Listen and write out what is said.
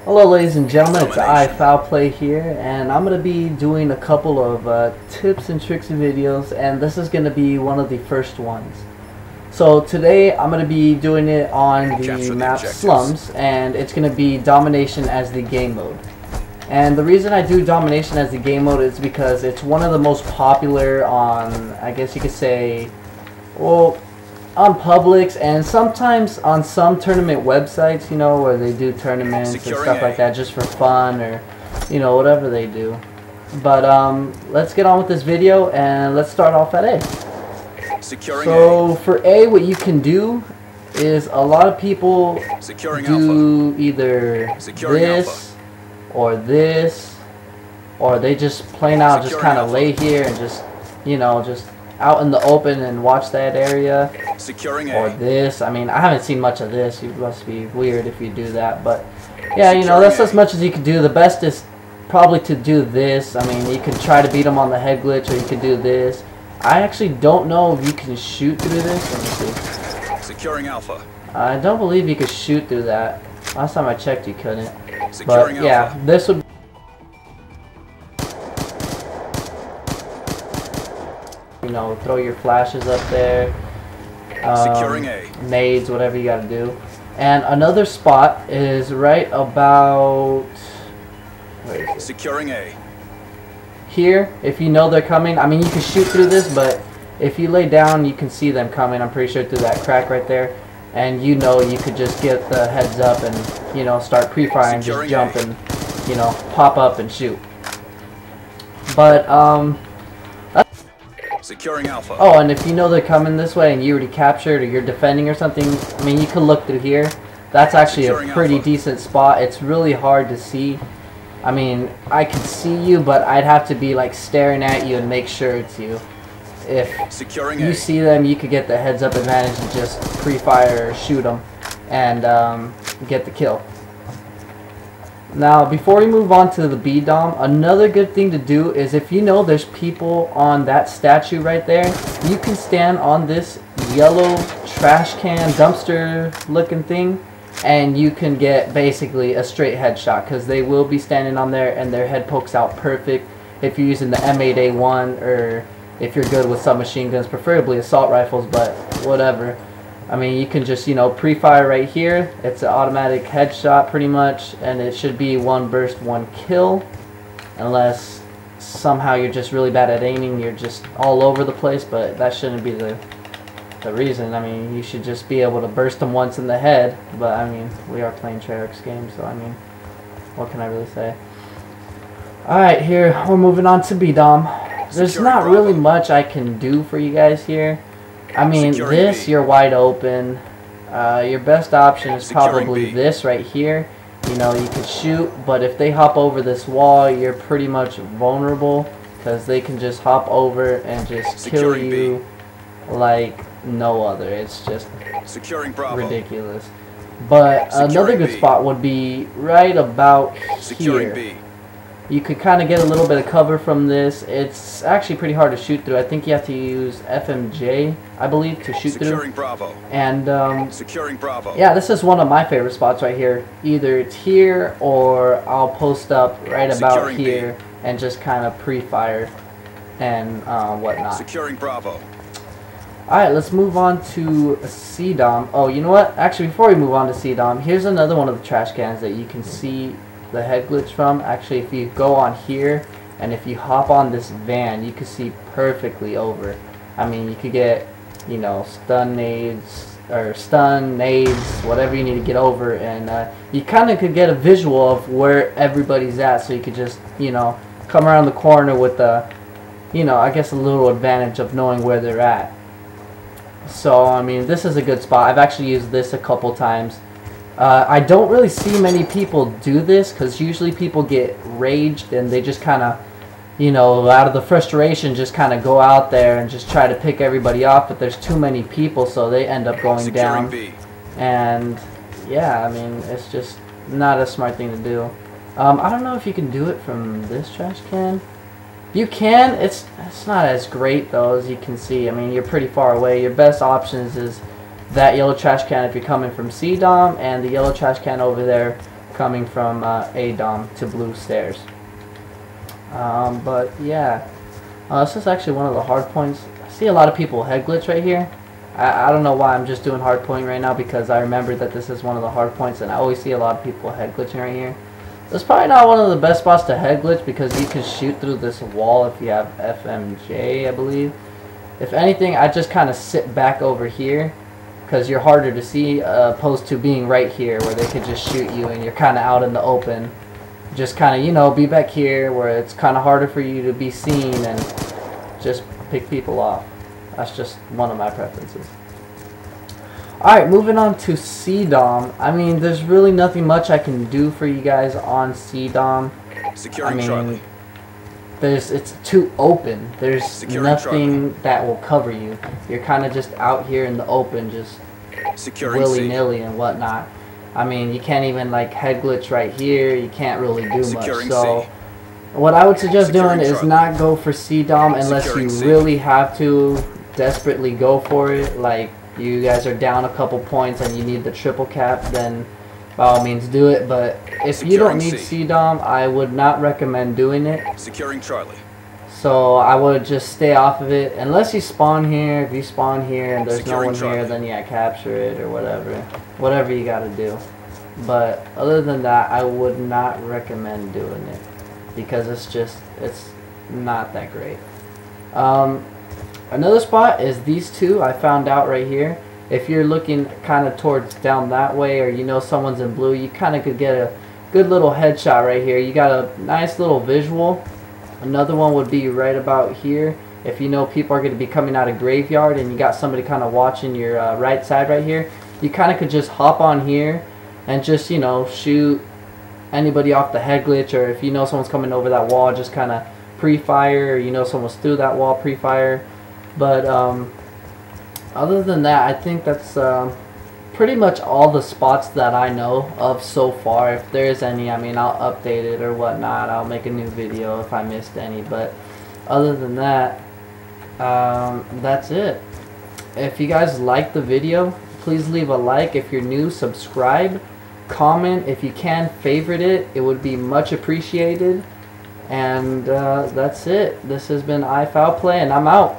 Hello ladies and gentlemen, it's Foul here, and I'm going to be doing a couple of tips and tricks videos, and this is going to be one of the first ones. So today I'm going to be doing it on the map Slums, and it's going to be Domination as the game mode. And the reason I do Domination as the game mode is because it's one of the most popular on, I guess you could say, well, on Publix and sometimes on some tournament websites, you know, where they do tournaments and stuff like that just for fun, or, you know, whatever they do. But let's get on with this video and let's start off at A. So for A, what you can do is a lot of people do either this or this, or they just plain out just kind of lay here and just, you know, just out in the open and watch that area. Or this. I mean, I haven't seen much of this. You must be weird if you do that, but yeah, you know, that's as much as you can do. The best is probably to do this. I mean, you can try to beat them on the head glitch, or you could do this. I actually don't know if you can shoot through this. Let me see. Securing Alpha. I don't believe you could shoot through that. Last time I checked, you couldn't. But yeah, this would. You know, throw your flashes up there. Securing A. Nades, whatever you gotta do. And another spot is right about, where is it? Securing A. Here, if you know they're coming. I mean, you can shoot through this, but if you lay down, you can see them coming. I'm pretty sure through that crack right there. And you know, you could just get the heads up and, you know, start pre-fire and just jump and, you know, pop up and shoot. But Securing Alpha. oh, and if you know they're coming this way and you already captured or you're defending or something, I mean, you can look through here. That's actually a pretty decent spot. It's really hard to see. I mean, I can see you, but I'd have to be like staring at you and make sure it's you. If you see them, you could get the heads up advantage and just pre-fire or shoot them and get the kill. Now, before we move on to the B dom, another good thing to do is if you know there's people on that statue right there, you can stand on this yellow trash can dumpster looking thing and you can get basically a straight headshot, because they will be standing on there and their head pokes out perfect if you're using the M8A1, or if you're good with submachine guns, preferably assault rifles, but whatever. I mean, you can just, you know, pre-fire right here. It's an automatic headshot pretty much, and it should be one burst, one kill, unless somehow you're just really bad at aiming, you're just all over the place, but that shouldn't be the reason. I mean, you should just be able to burst them once in the head, but I mean, we are playing Treyarch's game, so I mean, what can I really say? Alright, here, we're moving on to B-Dom. There's not really much I can do for you guys here. I mean, this, you're wide open. Your best option is probably this right here. You know, you can shoot, but if they hop over this wall, you're pretty much vulnerable, because they can just hop over and just kill you like no other. It's just ridiculous. But another good spot would be right about here. You could kind of get a little bit of cover from this. It's actually pretty hard to shoot through. I think you have to use FMJ, I believe, to shoot through. And yeah, this is one of my favorite spots right here. Either it's here, or I'll post up right about here and just kind of pre-fire and whatnot. Securing Bravo. Alright, let's move on to C-Dom. Oh, you know what? Actually, before we move on to C-Dom, here's another one of the trash cans that you can see the head glitch from. Actually, if you go on here and if you hop on this van, you can see perfectly over. I mean, you could get, you know, stun nades, whatever you need to get over, and you kind of could get a visual of where everybody's at, so you could just, you know, come around the corner with the, you know, I guess a little advantage of knowing where they're at. So I mean, this is a good spot. I've actually used this a couple times. I don't really see many people do this, because usually people get raged and they just kind of, you know, out of the frustration just kind of go out there and just try to pick everybody off, but there's too many people, so they end up going down. And yeah, I mean, it's just not a smart thing to do. I don't know if you can do it from this trash can. You can. It's not as great though, as you can see. I mean, you're pretty far away. Your best options is that yellow trash can if you're coming from C-Dom, and the yellow trash can over there coming from A dom to blue stairs. But yeah, this is actually one of the hard points. I see a lot of people head glitch right here. I don't know why I'm just doing hard point right now, because I remember that this is one of the hard points, and I always see a lot of people head glitching right here. This is probably not one of the best spots to head glitch, because you can shoot through this wall if you have FMJ, I believe. If anything, I just kind of sit back over here, because you're harder to see, opposed to being right here where they could just shoot you and you're kind of out in the open. Just kind of, you know, be back here where it's kind of harder for you to be seen and just pick people off. That's just one of my preferences. Alright, moving on to C-Dom. I mean, there's really nothing much I can do for you guys on C-Dom. Securing Charlie. It's too open. There's Securing nothing Charlie. that will cover you. You're kind of just out here in the open, just willy-nilly and whatnot. I mean, you can't even like head glitch right here. You can't really do much. So what I would suggest doing is not go for C-Dom unless you really have to desperately go for it. Like you guys are down a couple points and you need the triple cap, then by all means do it. But if you don't need C-Dom, I would not recommend doing it. Securing Charlie. So I would just stay off of it unless you spawn here. If you spawn here and there's no one here, then yeah, capture it or whatever you gotta do. But other than that, I would not recommend doing it because it's not that great. Another spot is these two I found out right here. If you're looking kind of towards down that way, or you know someone's in blue, you kind of could get a good little headshot right here. You got a nice little visual. Another one would be right about here. If you know people are going to be coming out of graveyard and you got somebody kind of watching your right side right here, you kind of could just hop on here and just, you know, shoot anybody off the head glitch. Or if you know someone's coming over that wall, just kind of pre-fire, or you know someone's through that wall, pre-fire. But other than that, I think that's pretty much all the spots that I know of so far. If there's any, I mean, I'll update it or whatnot. I'll make a new video if I missed any. But other than that, that's it. If you guys like the video, please leave a like. If you're new, subscribe. Comment. If you can, favorite it. It would be much appreciated. And that's it. This has been iFoulplay, and I'm out.